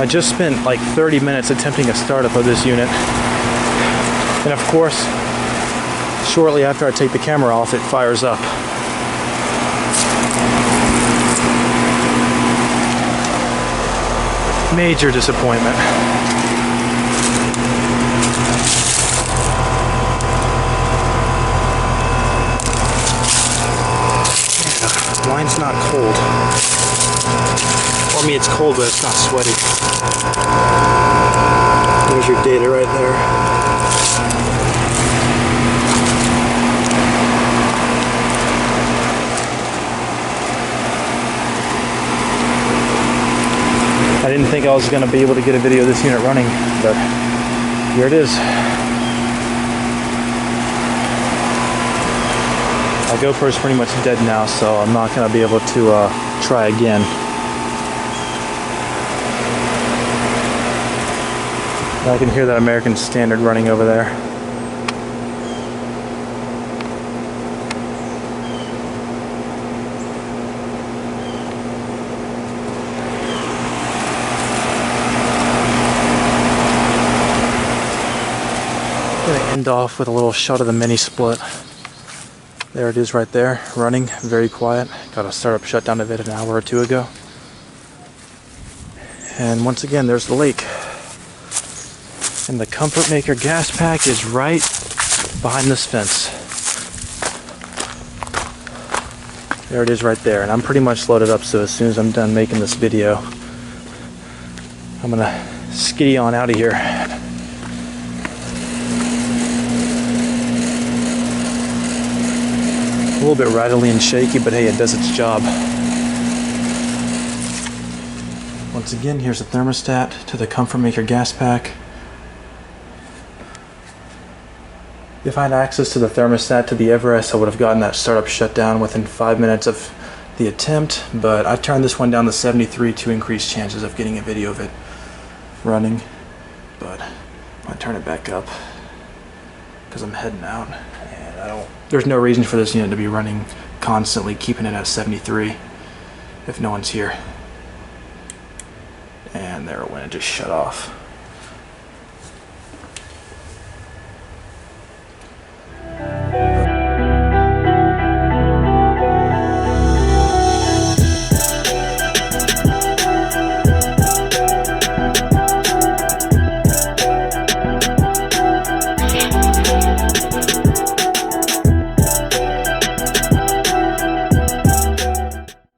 I just spent like 30 minutes attempting a startup of this unit. And of course, shortly after I take the camera off, it fires up. Major disappointment. Mine's not cold. For me, it's cold, but it's not sweaty. There's your data right there. I didn't think I was going to be able to get a video of this unit running, but here it is. My GoPro's pretty much dead now, so I'm not going to be able to try again. I can hear that American Standard running over there. I'm going to end off with a little shot of the mini split. There it is right there, running, very quiet. Got a startup shutdown of it an hour or two ago. And once again, there's the lake. And the Comfortmaker gas pack is right behind this fence. There it is right there, and I'm pretty much loaded up, so as soon as I'm done making this video, I'm gonna skiddy on out of here. A little bit rattly and shaky, but hey, it does its job. Once again, here's the thermostat to the Comfortmaker gas pack. If I had access to the thermostat to the EverRest, I would have gotten that startup shutdown within 5 minutes of the attempt, but I turned this one down to 73 to increase chances of getting a video of it running. But I'm gonna turn it back up because I'm heading out, and there's no reason for this unit to be running constantly, keeping it at 73 if no one's here. And there it went, it just shut off.